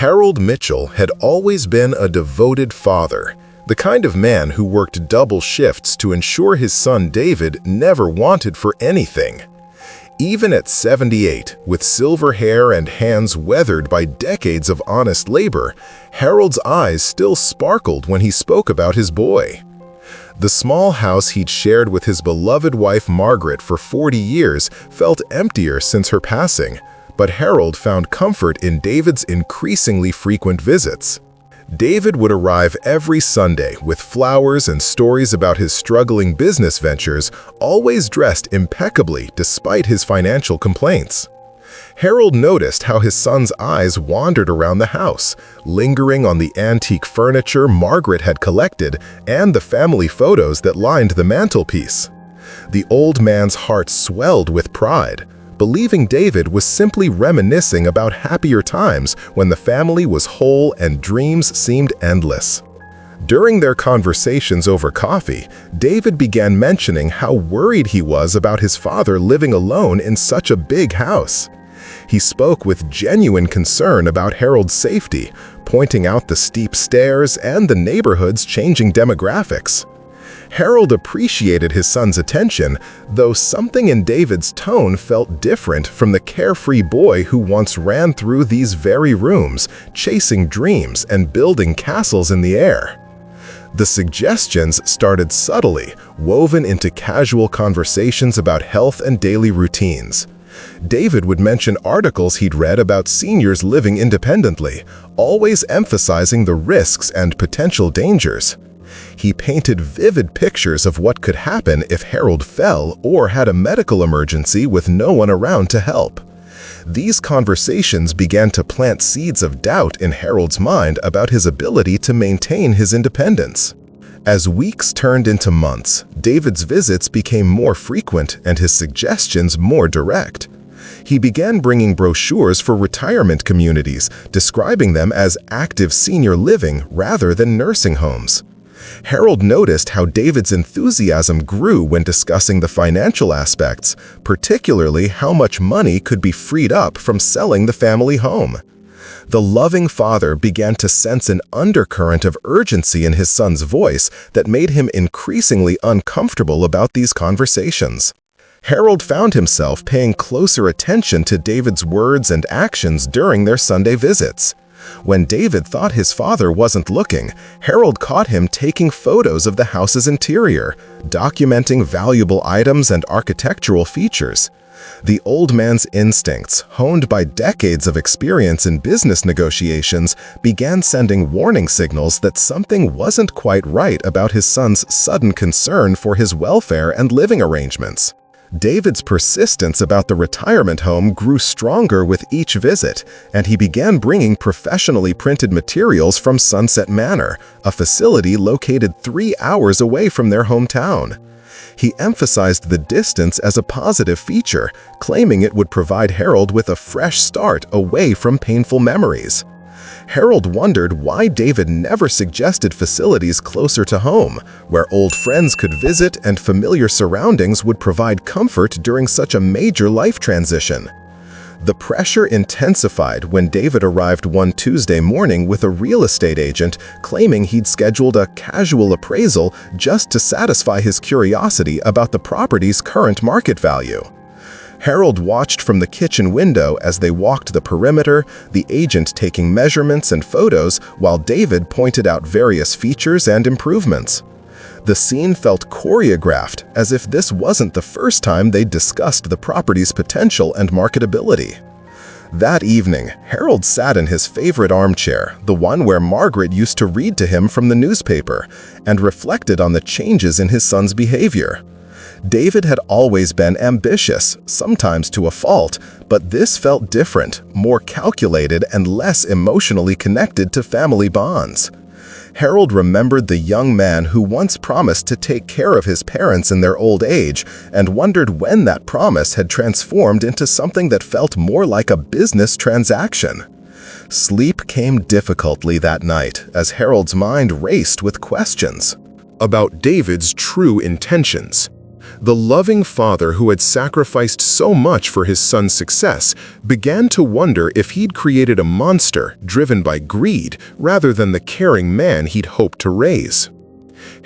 Harold Mitchell had always been a devoted father, the kind of man who worked double shifts to ensure his son David never wanted for anything. Even at 78, with silver hair and hands weathered by decades of honest labor, Harold's eyes still sparkled when he spoke about his boy. The small house he'd shared with his beloved wife Margaret for 40 years felt emptier since her passing, but Harold found comfort in David's increasingly frequent visits. David would arrive every Sunday with flowers and stories about his struggling business ventures, always dressed impeccably despite his financial complaints. Harold noticed how his son's eyes wandered around the house, lingering on the antique furniture Margaret had collected and the family photos that lined the mantelpiece. The old man's heart swelled with pride, believing David was simply reminiscing about happier times when the family was whole and dreams seemed endless. During their conversations over coffee, David began mentioning how worried he was about his father living alone in such a big house. He spoke with genuine concern about Harold's safety, pointing out the steep stairs and the neighborhood's changing demographics. Harold appreciated his son's attention, though something in David's tone felt different from the carefree boy who once ran through these very rooms, chasing dreams and building castles in the air. The suggestions started subtly, woven into casual conversations about health and daily routines. David would mention articles he'd read about seniors living independently, always emphasizing the risks and potential dangers. He painted vivid pictures of what could happen if Harold fell or had a medical emergency with no one around to help. These conversations began to plant seeds of doubt in Harold's mind about his ability to maintain his independence. As weeks turned into months, David's visits became more frequent and his suggestions more direct. He began bringing brochures for retirement communities, describing them as active senior living rather than nursing homes. Harold noticed how David's enthusiasm grew when discussing the financial aspects, particularly how much money could be freed up from selling the family home. The loving father began to sense an undercurrent of urgency in his son's voice that made him increasingly uncomfortable about these conversations. Harold found himself paying closer attention to David's words and actions during their Sunday visits. When David thought his father wasn't looking, Harold caught him taking photos of the house's interior, documenting valuable items and architectural features. The old man's instincts, honed by decades of experience in business negotiations, began sending warning signals that something wasn't quite right about his son's sudden concern for his welfare and living arrangements. David's persistence about the retirement home grew stronger with each visit, and he began bringing professionally printed materials from Sunset Manor, a facility located 3 hours away from their hometown. He emphasized the distance as a positive feature, claiming it would provide Harold with a fresh start away from painful memories. Harold wondered why David never suggested facilities closer to home, where old friends could visit and familiar surroundings would provide comfort during such a major life transition. The pressure intensified when David arrived one Tuesday morning with a real estate agent claiming he'd scheduled a casual appraisal just to satisfy his curiosity about the property's current market value. Harold watched from the kitchen window as they walked the perimeter, the agent taking measurements and photos while David pointed out various features and improvements. The scene felt choreographed, as if this wasn't the first time they'd discussed the property's potential and marketability. That evening, Harold sat in his favorite armchair, the one where Margaret used to read to him from the newspaper, and reflected on the changes in his son's behavior. David had always been ambitious, sometimes to a fault, but this felt different, more calculated and less emotionally connected to family bonds. Harold remembered the young man who once promised to take care of his parents in their old age and wondered when that promise had transformed into something that felt more like a business transaction. Sleep came difficultly that night as Harold's mind raced with questions about David's true intentions. The loving father who had sacrificed so much for his son's success began to wonder if he'd created a monster driven by greed rather than the caring man he'd hoped to raise.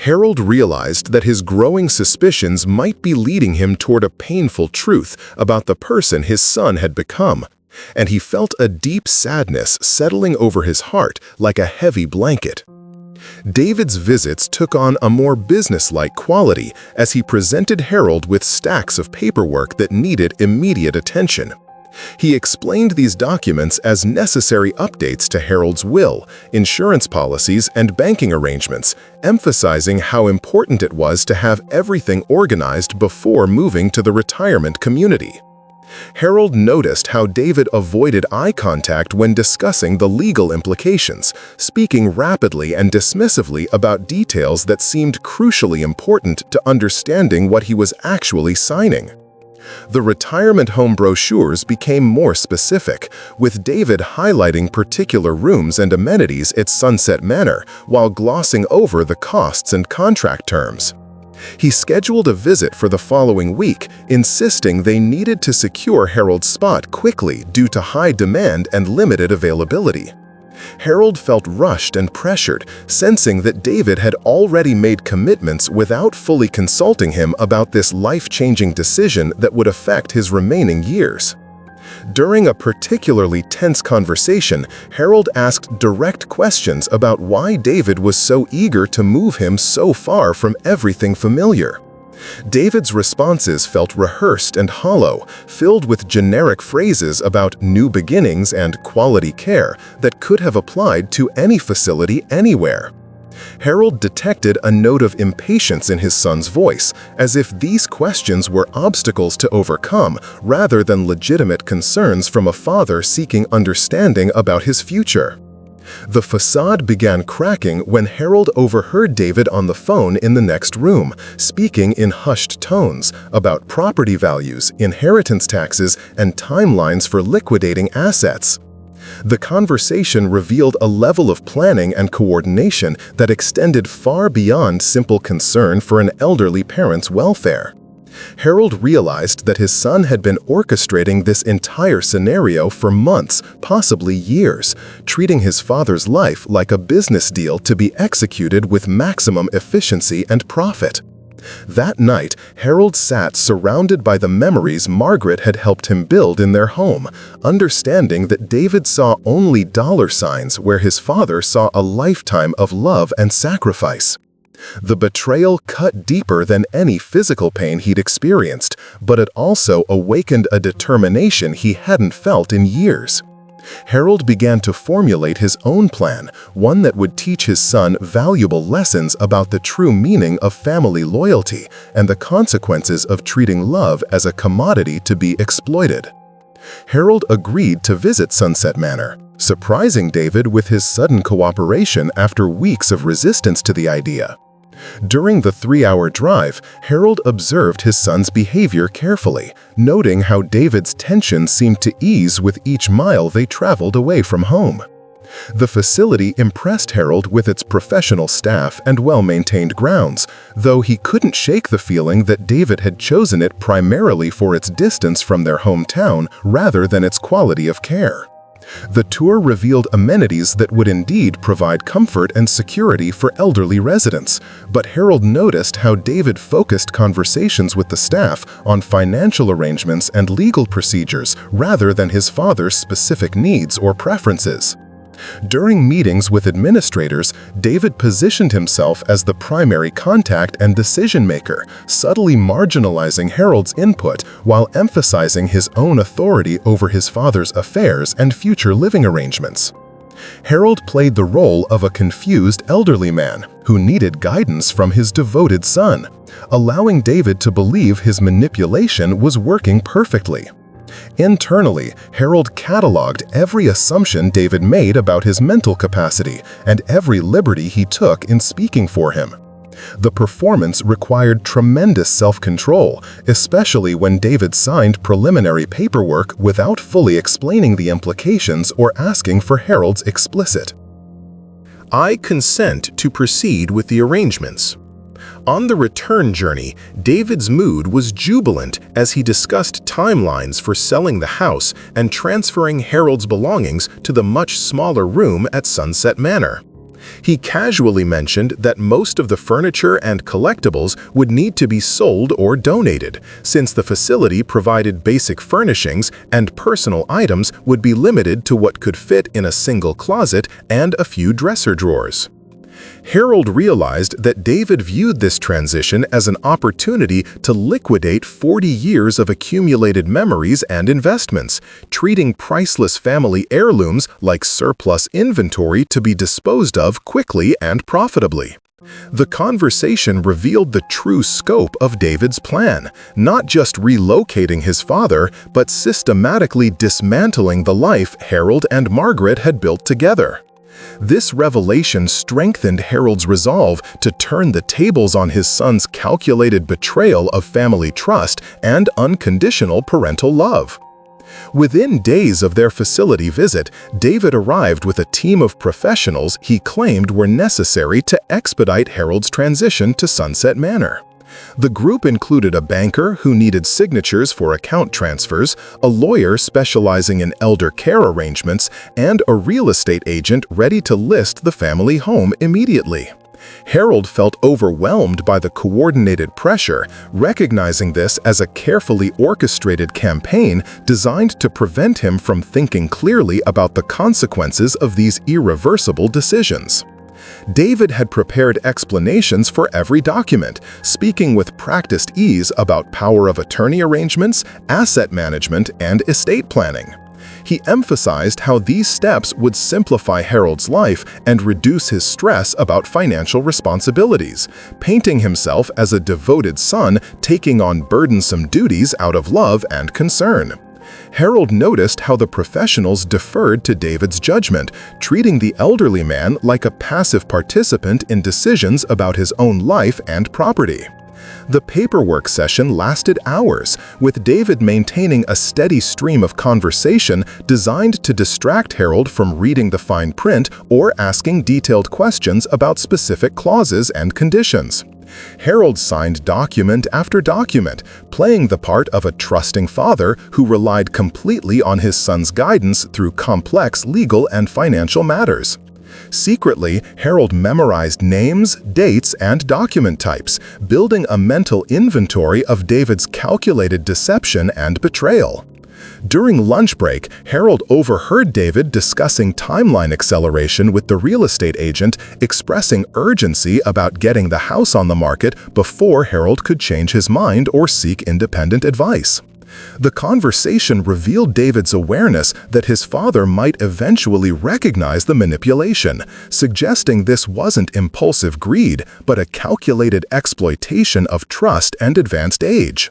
Harold realized that his growing suspicions might be leading him toward a painful truth about the person his son had become, and he felt a deep sadness settling over his heart like a heavy blanket. David's visits took on a more businesslike quality as he presented Harold with stacks of paperwork that needed immediate attention. He explained these documents as necessary updates to Harold's will, insurance policies, and banking arrangements, emphasizing how important it was to have everything organized before moving to the retirement community. Harold noticed how David avoided eye contact when discussing the legal implications, speaking rapidly and dismissively about details that seemed crucially important to understanding what he was actually signing. The retirement home brochures became more specific, with David highlighting particular rooms and amenities at Sunset Manor while glossing over the costs and contract terms. He scheduled a visit for the following week, insisting they needed to secure Harold's spot quickly due to high demand and limited availability. Harold felt rushed and pressured, sensing that David had already made commitments without fully consulting him about this life-changing decision that would affect his remaining years. During a particularly tense conversation, Harold asked direct questions about why David was so eager to move him so far from everything familiar. David's responses felt rehearsed and hollow, filled with generic phrases about new beginnings and quality care that could have applied to any facility anywhere. Harold detected a note of impatience in his son's voice, as if these questions were obstacles to overcome rather than legitimate concerns from a father seeking understanding about his future. The facade began cracking when Harold overheard David on the phone in the next room, speaking in hushed tones about property values, inheritance taxes, and timelines for liquidating assets. The conversation revealed a level of planning and coordination that extended far beyond simple concern for an elderly parent's welfare. Harold realized that his son had been orchestrating this entire scenario for months, possibly years, treating his father's life like a business deal to be executed with maximum efficiency and profit. That night, Harold sat surrounded by the memories Margaret had helped him build in their home, understanding that David saw only dollar signs where his father saw a lifetime of love and sacrifice. The betrayal cut deeper than any physical pain he'd experienced, but it also awakened a determination he hadn't felt in years. Harold began to formulate his own plan, one that would teach his son valuable lessons about the true meaning of family loyalty and the consequences of treating love as a commodity to be exploited. Harold agreed to visit Sunset Manor, surprising David with his sudden cooperation after weeks of resistance to the idea. During the 3-hour drive, Harold observed his son's behavior carefully, noting how David's tension seemed to ease with each mile they traveled away from home. The facility impressed Harold with its professional staff and well-maintained grounds, though he couldn't shake the feeling that David had chosen it primarily for its distance from their hometown rather than its quality of care. The tour revealed amenities that would indeed provide comfort and security for elderly residents, but Harold noticed how David focused conversations with the staff on financial arrangements and legal procedures rather than his father's specific needs or preferences. During meetings with administrators, David positioned himself as the primary contact and decision-maker, subtly marginalizing Harold's input while emphasizing his own authority over his father's affairs and future living arrangements. Harold played the role of a confused elderly man who needed guidance from his devoted son, allowing David to believe his manipulation was working perfectly. Internally, Harold cataloged every assumption David made about his mental capacity and every liberty he took in speaking for him. The performance required tremendous self-control, especially when David signed preliminary paperwork without fully explaining the implications or asking for Harold's explicit "I consent to proceed with the arrangements." On the return journey, David's mood was jubilant as he discussed timelines for selling the house and transferring Harold's belongings to the much smaller room at Sunset Manor. He casually mentioned that most of the furniture and collectibles would need to be sold or donated, since the facility provided basic furnishings and personal items would be limited to what could fit in a single closet and a few dresser drawers. Harold realized that David viewed this transition as an opportunity to liquidate 40 years of accumulated memories and investments, treating priceless family heirlooms like surplus inventory to be disposed of quickly and profitably. The conversation revealed the true scope of David's plan, not just relocating his father, but systematically dismantling the life Harold and Margaret had built together. This revelation strengthened Harold's resolve to turn the tables on his son's calculated betrayal of family trust and unconditional parental love. Within days of their facility visit, David arrived with a team of professionals he claimed were necessary to expedite Harold's transition to Sunset Manor. The group included a banker who needed signatures for account transfers, a lawyer specializing in elder care arrangements, and a real estate agent ready to list the family home immediately. Harold felt overwhelmed by the coordinated pressure, recognizing this as a carefully orchestrated campaign designed to prevent him from thinking clearly about the consequences of these irreversible decisions. David had prepared explanations for every document, speaking with practiced ease about power of attorney arrangements, asset management, and estate planning. He emphasized how these steps would simplify Harold's life and reduce his stress about financial responsibilities, painting himself as a devoted son taking on burdensome duties out of love and concern. Harold noticed how the professionals deferred to David's judgment, treating the elderly man like a passive participant in decisions about his own life and property. The paperwork session lasted hours, with David maintaining a steady stream of conversation designed to distract Harold from reading the fine print or asking detailed questions about specific clauses and conditions. Harold signed document after document, playing the part of a trusting father who relied completely on his son's guidance through complex legal and financial matters. Secretly, Harold memorized names, dates, and document types, building a mental inventory of David's calculated deception and betrayal. During lunch break, Harold overheard David discussing timeline acceleration with the real estate agent, expressing urgency about getting the house on the market before Harold could change his mind or seek independent advice. The conversation revealed David's awareness that his father might eventually recognize the manipulation, suggesting this wasn't impulsive greed, but a calculated exploitation of trust and advanced age.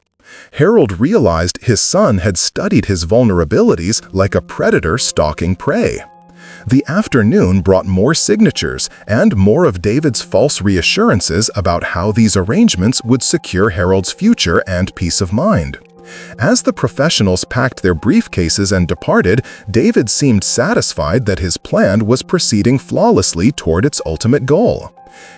Harold realized his son had studied his vulnerabilities like a predator stalking prey. The afternoon brought more signatures and more of David's false reassurances about how these arrangements would secure Harold's future and peace of mind. As the professionals packed their briefcases and departed, David seemed satisfied that his plan was proceeding flawlessly toward its ultimate goal.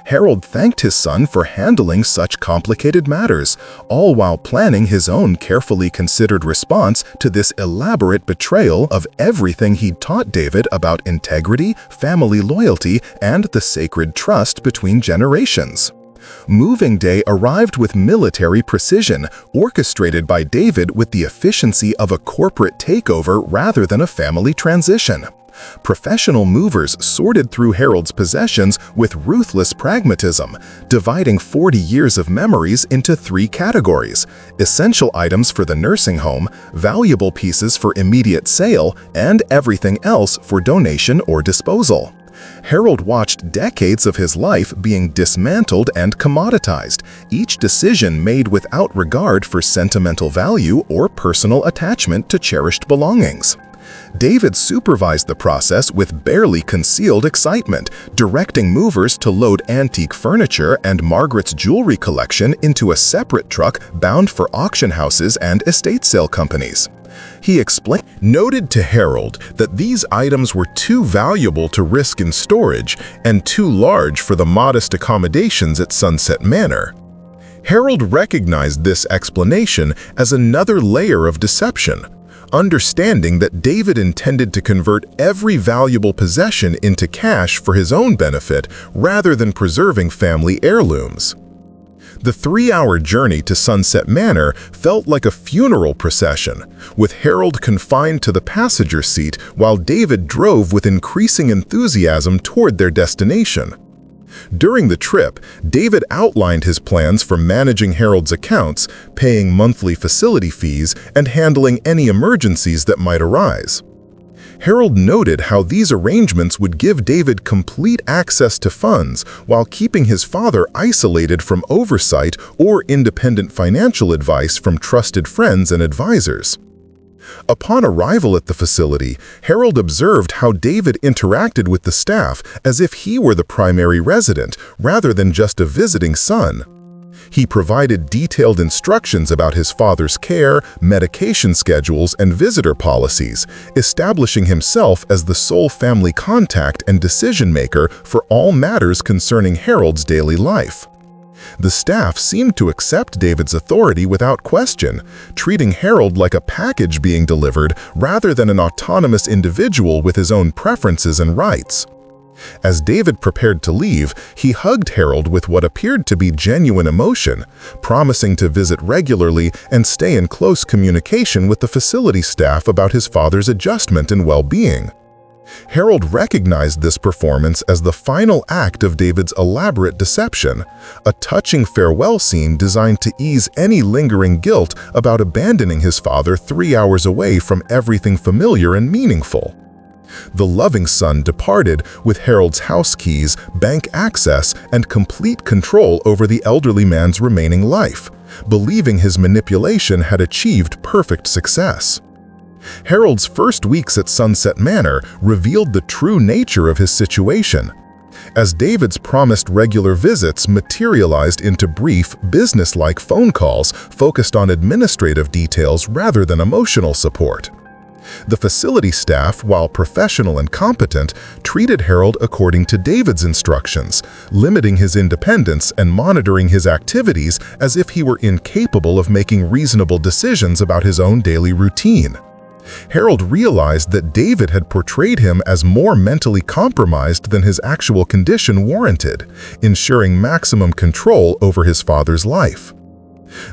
Harold thanked his son for handling such complicated matters, all while planning his own carefully considered response to this elaborate betrayal of everything he'd taught David about integrity, family loyalty, and the sacred trust between generations. Moving day arrived with military precision, orchestrated by David with the efficiency of a corporate takeover rather than a family transition. Professional movers sorted through Harold's possessions with ruthless pragmatism, dividing 40 years of memories into 3 categories: essential items for the nursing home, valuable pieces for immediate sale, and everything else for donation or disposal. Harold watched decades of his life being dismantled and commoditized, each decision made without regard for sentimental value or personal attachment to cherished belongings. David supervised the process with barely concealed excitement, directing movers to load antique furniture and Margaret's jewelry collection into a separate truck bound for auction houses and estate sale companies. He noted to Harold that these items were too valuable to risk in storage and too large for the modest accommodations at Sunset Manor. Harold recognized this explanation as another layer of deception, understanding that David intended to convert every valuable possession into cash for his own benefit rather than preserving family heirlooms. The 3-hour journey to Sunset Manor felt like a funeral procession, with Harold confined to the passenger seat while David drove with increasing enthusiasm toward their destination. During the trip, David outlined his plans for managing Harold's accounts, paying monthly facility fees, and handling any emergencies that might arise. Harold noted how these arrangements would give David complete access to funds while keeping his father isolated from oversight or independent financial advice from trusted friends and advisors. Upon arrival at the facility, Harold observed how David interacted with the staff as if he were the primary resident rather than just a visiting son. He provided detailed instructions about his father's care, medication schedules, and visitor policies, establishing himself as the sole family contact and decision-maker for all matters concerning Harold's daily life. The staff seemed to accept David's authority without question, treating Harold like a package being delivered rather than an autonomous individual with his own preferences and rights. As David prepared to leave, he hugged Harold with what appeared to be genuine emotion, promising to visit regularly and stay in close communication with the facility staff about his father's adjustment and well-being. Harold recognized this performance as the final act of David's elaborate deception, a touching farewell scene designed to ease any lingering guilt about abandoning his father 3 hours away from everything familiar and meaningful. The loving son departed with Harold's house keys, bank access, and complete control over the elderly man's remaining life, believing his manipulation had achieved perfect success. Harold's first weeks at Sunset Manor revealed the true nature of his situation, as David's promised regular visits materialized into brief, business-like phone calls focused on administrative details rather than emotional support. The facility staff, while professional and competent, treated Harold according to David's instructions, limiting his independence and monitoring his activities as if he were incapable of making reasonable decisions about his own daily routine. Harold realized that David had portrayed him as more mentally compromised than his actual condition warranted, ensuring maximum control over his father's life.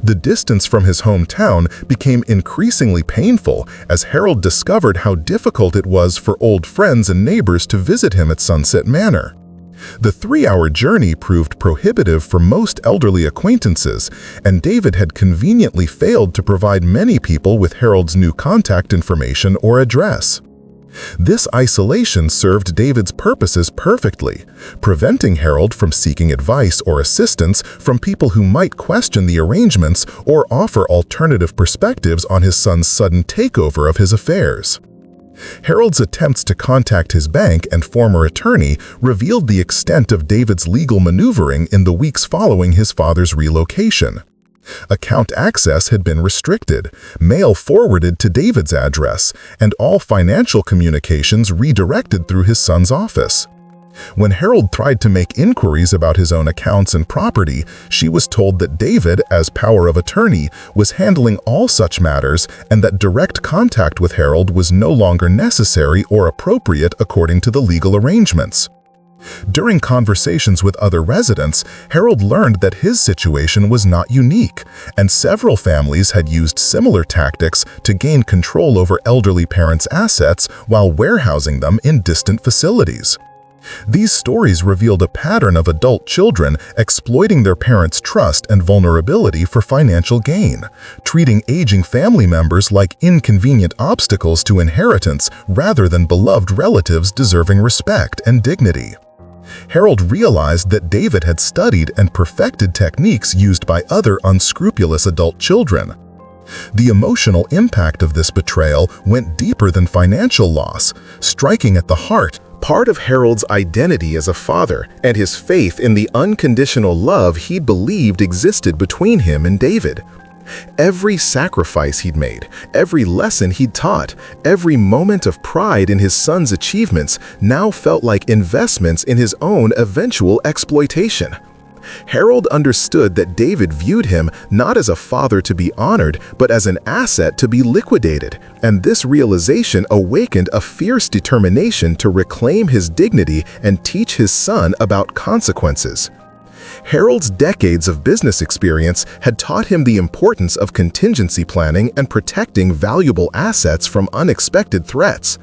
The distance from his hometown became increasingly painful as Harold discovered how difficult it was for old friends and neighbors to visit him at Sunset Manor. The 3-hour journey proved prohibitive for most elderly acquaintances, and David had conveniently failed to provide many people with Harold's new contact information or address. This isolation served David's purposes perfectly, preventing Harold from seeking advice or assistance from people who might question the arrangements or offer alternative perspectives on his son's sudden takeover of his affairs. Harold's attempts to contact his bank and former attorney revealed the extent of David's legal maneuvering in the weeks following his father's relocation. Account access had been restricted, mail forwarded to David's address, and all financial communications redirected through his son's office. When Harold tried to make inquiries about his own accounts and property, she was told that David, as power of attorney, was handling all such matters and that direct contact with Harold was no longer necessary or appropriate according to the legal arrangements. During conversations with other residents, Harold learned that his situation was not unique, and several families had used similar tactics to gain control over elderly parents' assets while warehousing them in distant facilities. These stories revealed a pattern of adult children exploiting their parents' trust and vulnerability for financial gain, treating aging family members like inconvenient obstacles to inheritance rather than beloved relatives deserving respect and dignity. Harold realized that David had studied and perfected techniques used by other unscrupulous adult children. The emotional impact of this betrayal went deeper than financial loss, striking at the heart. Part of Harold's identity as a father and his faith in the unconditional love he believed existed between him and David. Every sacrifice he'd made, every lesson he'd taught, every moment of pride in his son's achievements now felt like investments in his own eventual exploitation. Harold understood that David viewed him not as a father to be honored, but as an asset to be liquidated, and this realization awakened a fierce determination to reclaim his dignity and teach his son about consequences. Harold's decades of business experience had taught him the importance of contingency planning and protecting valuable assets from unexpected threats.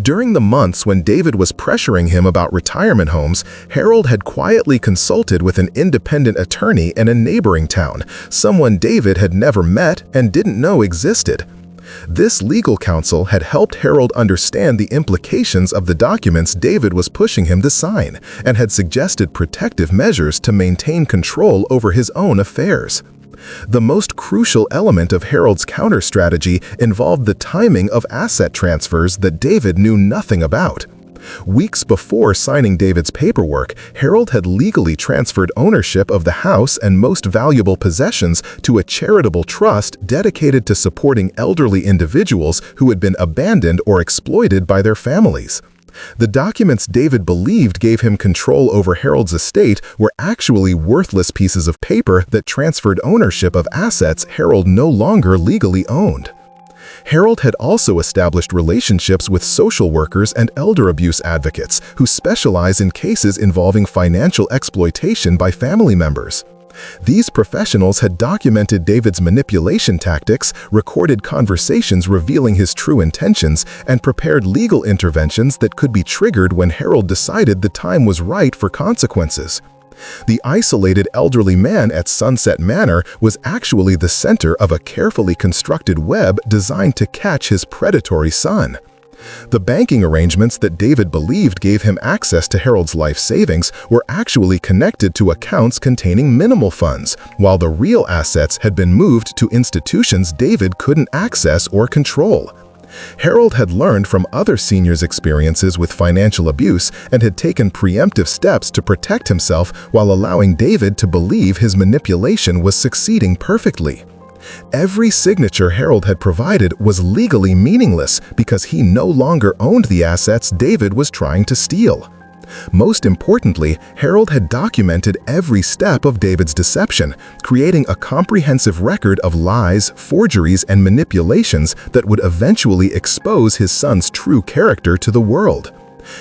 During the months when David was pressuring him about retirement homes, Harold had quietly consulted with an independent attorney in a neighboring town, someone David had never met and didn't know existed. This legal counsel had helped Harold understand the implications of the documents David was pushing him to sign, and had suggested protective measures to maintain control over his own affairs. The most crucial element of Harold's counter-strategy involved the timing of asset transfers that David knew nothing about. Weeks before signing David's paperwork, Harold had legally transferred ownership of the house and most valuable possessions to a charitable trust dedicated to supporting elderly individuals who had been abandoned or exploited by their families. The documents David believed gave him control over Harold's estate were actually worthless pieces of paper that transferred ownership of assets Harold no longer legally owned. Harold had also established relationships with social workers and elder abuse advocates who specialize in cases involving financial exploitation by family members. These professionals had documented David's manipulation tactics, recorded conversations revealing his true intentions, and prepared legal interventions that could be triggered when Harold decided the time was right for consequences. The isolated elderly man at Sunset Manor was actually the center of a carefully constructed web designed to catch his predatory son. The banking arrangements that David believed gave him access to Harold's life savings were actually connected to accounts containing minimal funds, while the real assets had been moved to institutions David couldn't access or control. Harold had learned from other seniors' experiences with financial abuse and had taken preemptive steps to protect himself while allowing David to believe his manipulation was succeeding perfectly. Every signature Harold had provided was legally meaningless because he no longer owned the assets David was trying to steal. Most importantly, Harold had documented every step of David's deception, creating a comprehensive record of lies, forgeries, and manipulations that would eventually expose his son's true character to the world.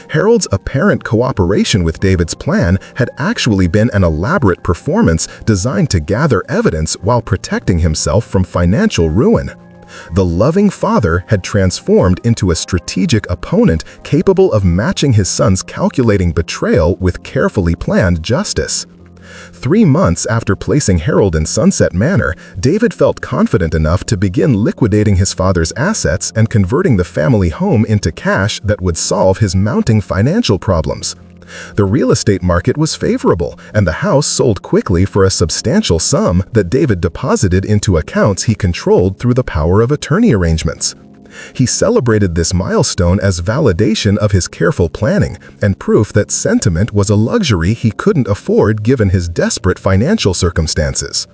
Harold's apparent cooperation with David's plan had actually been an elaborate performance designed to gather evidence while protecting himself from financial ruin. The loving father had transformed into a strategic opponent capable of matching his son's calculating betrayal with carefully planned justice. 3 months after placing Harold in Sunset Manor, David felt confident enough to begin liquidating his father's assets and converting the family home into cash that would solve his mounting financial problems. The real estate market was favorable, and the house sold quickly for a substantial sum that David deposited into accounts he controlled through the power of attorney arrangements. He celebrated this milestone as validation of his careful planning and proof that sentiment was a luxury he couldn't afford given his desperate financial circumstances.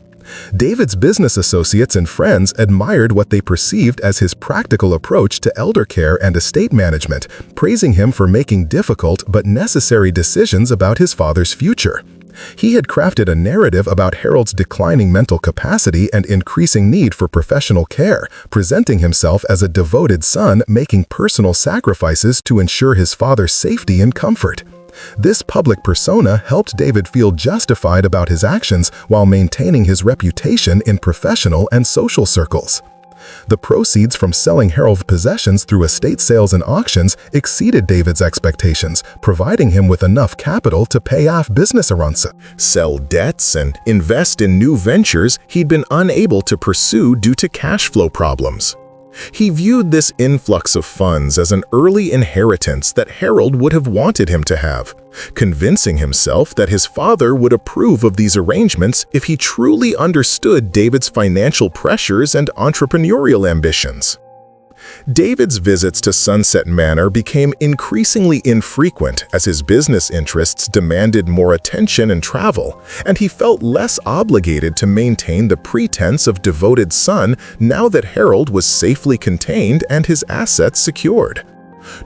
David's business associates and friends admired what they perceived as his practical approach to elder care and estate management, praising him for making difficult but necessary decisions about his father's future. He had crafted a narrative about Harold's declining mental capacity and increasing need for professional care, presenting himself as a devoted son making personal sacrifices to ensure his father's safety and comfort. This public persona helped David feel justified about his actions while maintaining his reputation in professional and social circles. The proceeds from selling Harold's possessions through estate sales and auctions exceeded David's expectations, providing him with enough capital to pay off business arrangements, sell debts, and invest in new ventures he'd been unable to pursue due to cash flow problems. He viewed this influx of funds as an early inheritance that Harold would have wanted him to have, convincing himself that his father would approve of these arrangements if he truly understood David's financial pressures and entrepreneurial ambitions. David's visits to Sunset Manor became increasingly infrequent as his business interests demanded more attention and travel, and he felt less obligated to maintain the pretense of devoted son now that Harold was safely contained and his assets secured.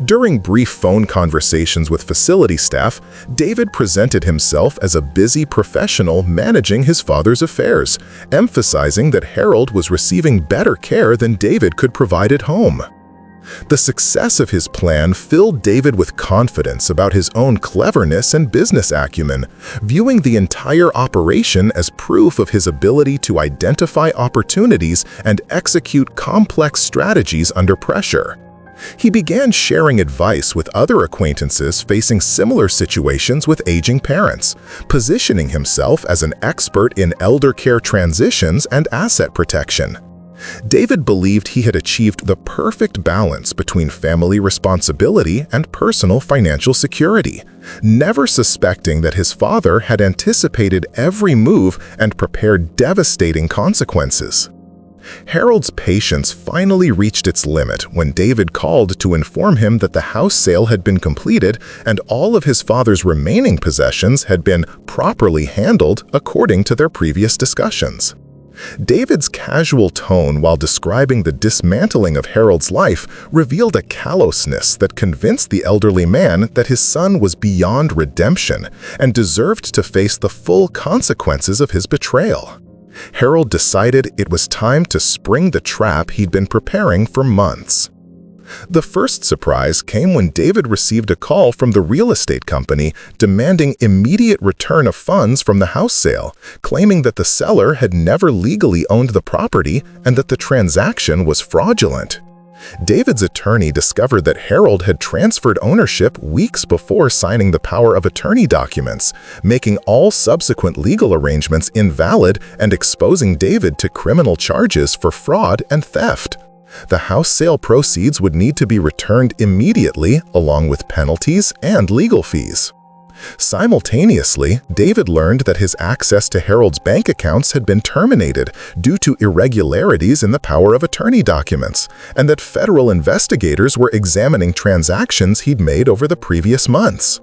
During brief phone conversations with facility staff, David presented himself as a busy professional managing his father's affairs, emphasizing that Harold was receiving better care than David could provide at home. The success of his plan filled David with confidence about his own cleverness and business acumen, viewing the entire operation as proof of his ability to identify opportunities and execute complex strategies under pressure. He began sharing advice with other acquaintances facing similar situations with aging parents, positioning himself as an expert in elder care transitions and asset protection. David believed he had achieved the perfect balance between family responsibility and personal financial security, never suspecting that his father had anticipated every move and prepared devastating consequences. Harold's patience finally reached its limit when David called to inform him that the house sale had been completed and all of his father's remaining possessions had been properly handled according to their previous discussions. David's casual tone while describing the dismantling of Harold's life revealed a callousness that convinced the elderly man that his son was beyond redemption and deserved to face the full consequences of his betrayal. Harold decided it was time to spring the trap he'd been preparing for months. The first surprise came when David received a call from the real estate company demanding immediate return of funds from the house sale, claiming that the seller had never legally owned the property and that the transaction was fraudulent. David's attorney discovered that Harold had transferred ownership weeks before signing the power of attorney documents, making all subsequent legal arrangements invalid and exposing David to criminal charges for fraud and theft. The house sale proceeds would need to be returned immediately, along with penalties and legal fees. Simultaneously, David learned that his access to Harold's bank accounts had been terminated due to irregularities in the power of attorney documents, and that federal investigators were examining transactions he'd made over the previous months.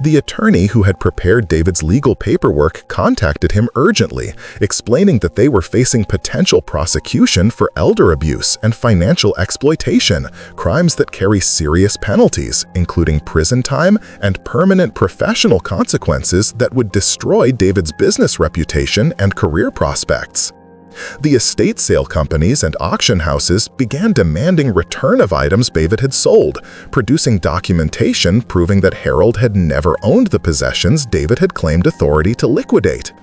The attorney who had prepared David's legal paperwork contacted him urgently, explaining that they were facing potential prosecution for elder abuse and financial exploitation, crimes that carry serious penalties, including prison time and permanent professional consequences that would destroy David's business reputation and career prospects. The estate sale companies and auction houses began demanding return of items David had sold, producing documentation proving that Harold had never owned the possessions David had claimed authority to liquidate.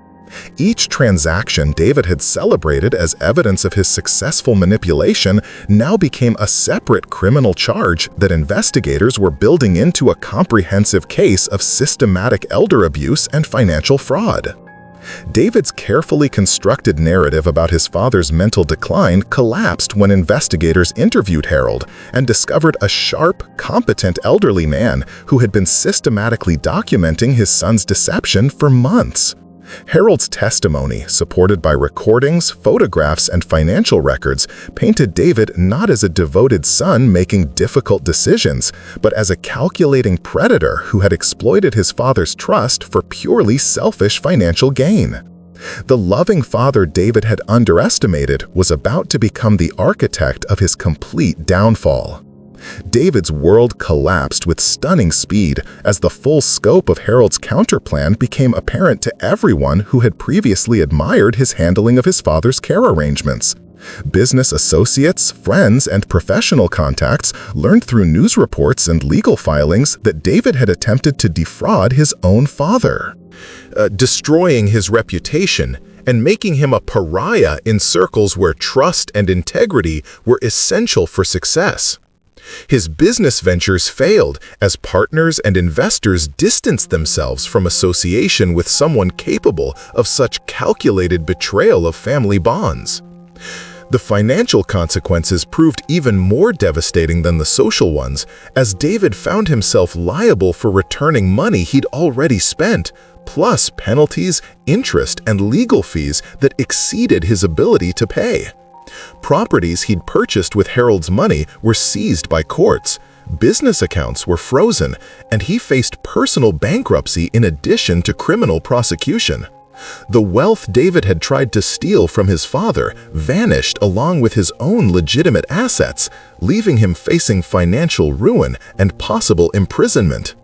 Each transaction David had celebrated as evidence of his successful manipulation now became a separate criminal charge that investigators were building into a comprehensive case of systematic elder abuse and financial fraud. David's carefully constructed narrative about his father's mental decline collapsed when investigators interviewed Harold and discovered a sharp, competent elderly man who had been systematically documenting his son's deception for months. Harold's testimony, supported by recordings, photographs, and financial records, painted David not as a devoted son making difficult decisions, but as a calculating predator who had exploited his father's trust for purely selfish financial gain. The loving father David had underestimated was about to become the architect of his complete downfall. David's world collapsed with stunning speed as the full scope of Harold's counterplan became apparent to everyone who had previously admired his handling of his father's care arrangements. Business associates, friends, and professional contacts learned through news reports and legal filings that David had attempted to defraud his own father, destroying his reputation and making him a pariah in circles where trust and integrity were essential for success. His business ventures failed as partners and investors distanced themselves from association with someone capable of such calculated betrayal of family bonds. The financial consequences proved even more devastating than the social ones, as David found himself liable for returning money he'd already spent, plus penalties, interest, and legal fees that exceeded his ability to pay. Properties he'd purchased with Harold's money were seized by courts, business accounts were frozen, and he faced personal bankruptcy in addition to criminal prosecution. The wealth David had tried to steal from his father vanished along with his own legitimate assets, leaving him facing financial ruin and possible imprisonment.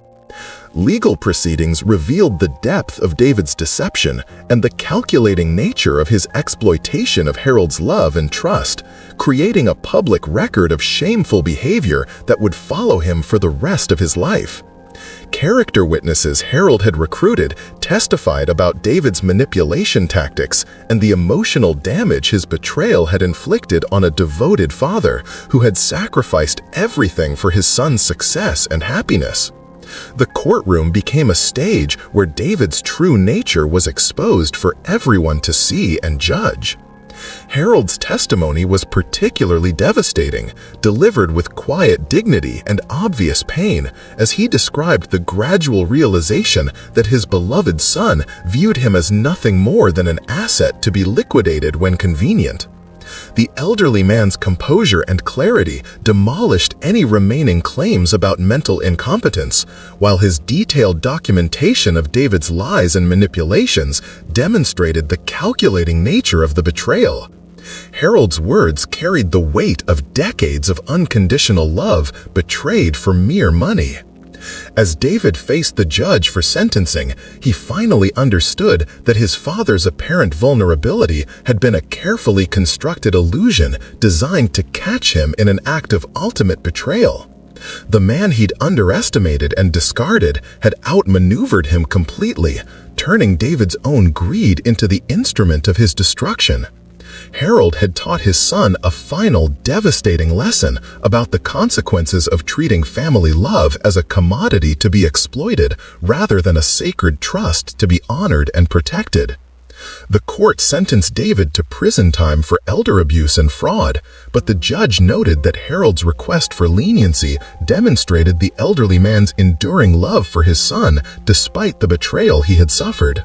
Legal proceedings revealed the depth of David's deception and the calculating nature of his exploitation of Harold's love and trust, creating a public record of shameful behavior that would follow him for the rest of his life. Character witnesses Harold had recruited testified about David's manipulation tactics and the emotional damage his betrayal had inflicted on a devoted father who had sacrificed everything for his son's success and happiness. The courtroom became a stage where David's true nature was exposed for everyone to see and judge. Harold's testimony was particularly devastating, delivered with quiet dignity and obvious pain, as he described the gradual realization that his beloved son viewed him as nothing more than an asset to be liquidated when convenient. The elderly man's composure and clarity demolished any remaining claims about mental incompetence, while his detailed documentation of David's lies and manipulations demonstrated the calculating nature of the betrayal. Harold's words carried the weight of decades of unconditional love betrayed for mere money. As David faced the judge for sentencing, he finally understood that his father's apparent vulnerability had been a carefully constructed illusion designed to catch him in an act of ultimate betrayal. The man he'd underestimated and discarded had outmaneuvered him completely, turning David's own greed into the instrument of his destruction. Harold had taught his son a final, devastating lesson about the consequences of treating family love as a commodity to be exploited rather than a sacred trust to be honored and protected. The court sentenced David to prison time for elder abuse and fraud, but the judge noted that Harold's request for leniency demonstrated the elderly man's enduring love for his son despite the betrayal he had suffered.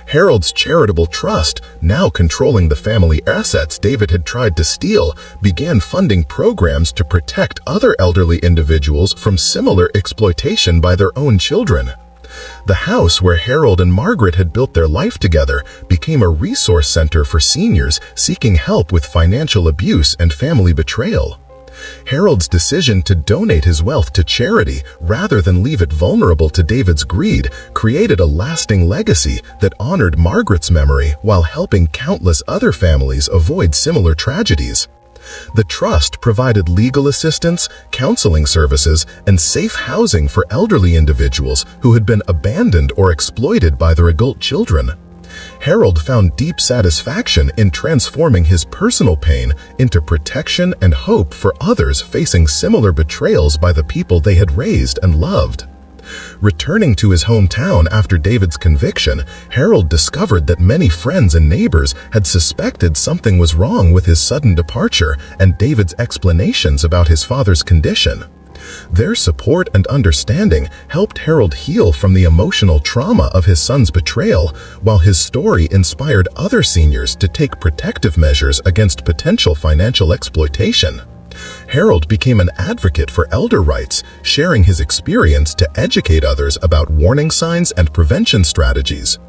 Harold's charitable trust, now controlling the family assets David had tried to steal, began funding programs to protect other elderly individuals from similar exploitation by their own children. The house where Harold and Margaret had built their life together became a resource center for seniors seeking help with financial abuse and family betrayal. Harold's decision to donate his wealth to charity rather than leave it vulnerable to David's greed created a lasting legacy that honored Margaret's memory while helping countless other families avoid similar tragedies. The trust provided legal assistance, counseling services, and safe housing for elderly individuals who had been abandoned or exploited by their adult children. Harold found deep satisfaction in transforming his personal pain into protection and hope for others facing similar betrayals by the people they had raised and loved. Returning to his hometown after David's conviction, Harold discovered that many friends and neighbors had suspected something was wrong with his sudden departure and David's explanations about his father's condition. Their support and understanding helped Harold heal from the emotional trauma of his son's betrayal, while his story inspired other seniors to take protective measures against potential financial exploitation. Harold became an advocate for elder rights, sharing his experience to educate others about warning signs and prevention strategies.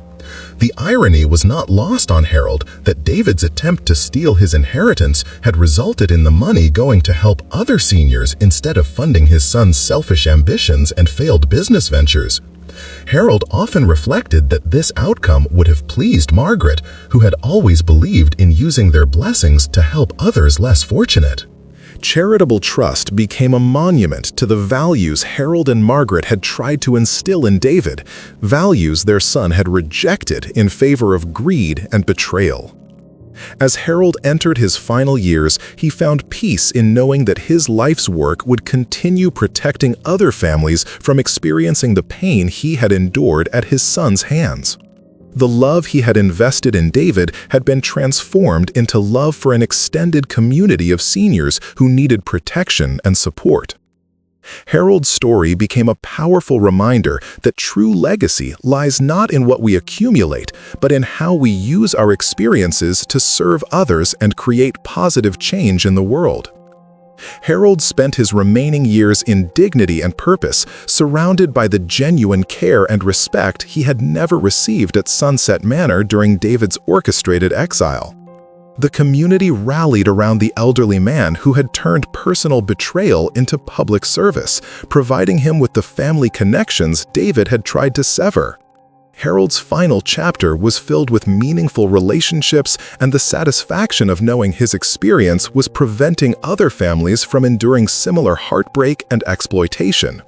The irony was not lost on Harold that David's attempt to steal his inheritance had resulted in the money going to help other seniors instead of funding his son's selfish ambitions and failed business ventures. Harold often reflected that this outcome would have pleased Margaret, who had always believed in using their blessings to help others less fortunate. Charitable trust became a monument to the values Harold and Margaret had tried to instill in David, values their son had rejected in favor of greed and betrayal. As Harold entered his final years, he found peace in knowing that his life's work would continue protecting other families from experiencing the pain he had endured at his son's hands. The love he had invested in David had been transformed into love for an extended community of seniors who needed protection and support. Harold's story became a powerful reminder that true legacy lies not in what we accumulate, but in how we use our experiences to serve others and create positive change in the world. Harold spent his remaining years in dignity and purpose, surrounded by the genuine care and respect he had never received at Sunset Manor during David's orchestrated exile. The community rallied around the elderly man who had turned personal betrayal into public service, providing him with the family connections David had tried to sever. Harold's final chapter was filled with meaningful relationships and the satisfaction of knowing his experience was preventing other families from enduring similar heartbreak and exploitation.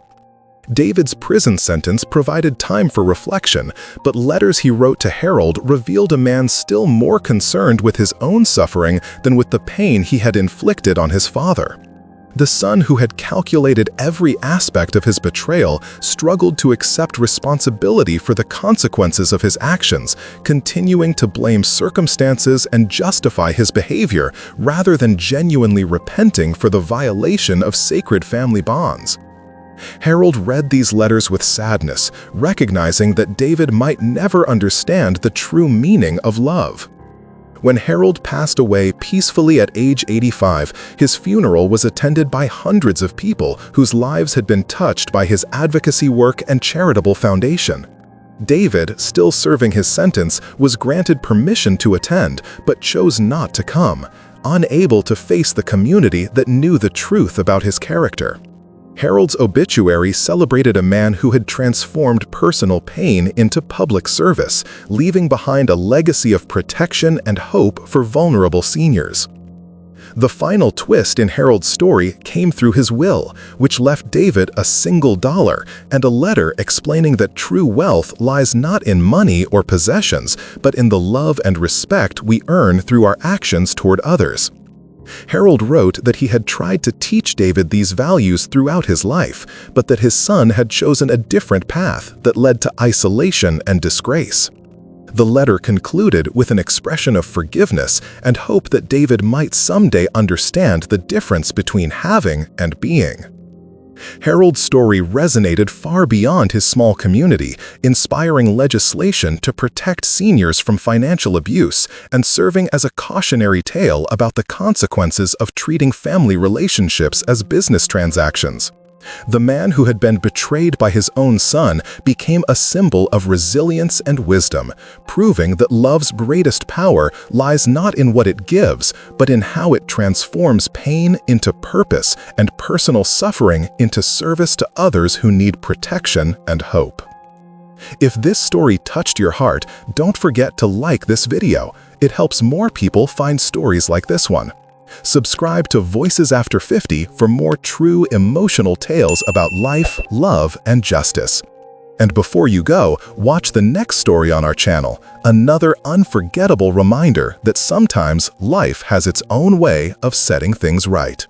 David's prison sentence provided time for reflection, but letters he wrote to Harold revealed a man still more concerned with his own suffering than with the pain he had inflicted on his father. The son who had calculated every aspect of his betrayal struggled to accept responsibility for the consequences of his actions, continuing to blame circumstances and justify his behavior rather than genuinely repenting for the violation of sacred family bonds. Harold read these letters with sadness, recognizing that David might never understand the true meaning of love. When Harold passed away peacefully at age 85, his funeral was attended by hundreds of people whose lives had been touched by his advocacy work and charitable foundation. David, still serving his sentence, was granted permission to attend, but chose not to come, unable to face the community that knew the truth about his character. Harold's obituary celebrated a man who had transformed personal pain into public service, leaving behind a legacy of protection and hope for vulnerable seniors. The final twist in Harold's story came through his will, which left David a single dollar and a letter explaining that true wealth lies not in money or possessions, but in the love and respect we earn through our actions toward others. Harold wrote that he had tried to teach David these values throughout his life, but that his son had chosen a different path that led to isolation and disgrace. The letter concluded with an expression of forgiveness and hope that David might someday understand the difference between having and being. Harold's story resonated far beyond his small community, inspiring legislation to protect seniors from financial abuse and serving as a cautionary tale about the consequences of treating family relationships as business transactions. The man who had been betrayed by his own son became a symbol of resilience and wisdom, proving that love's greatest power lies not in what it gives, but in how it transforms pain into purpose and personal suffering into service to others who need protection and hope. If this story touched your heart, don't forget to like this video. It helps more people find stories like this one. Subscribe to Voices After 50 for more true emotional tales about life, love, and justice. And before you go, watch the next story on our channel, another unforgettable reminder that sometimes life has its own way of setting things right.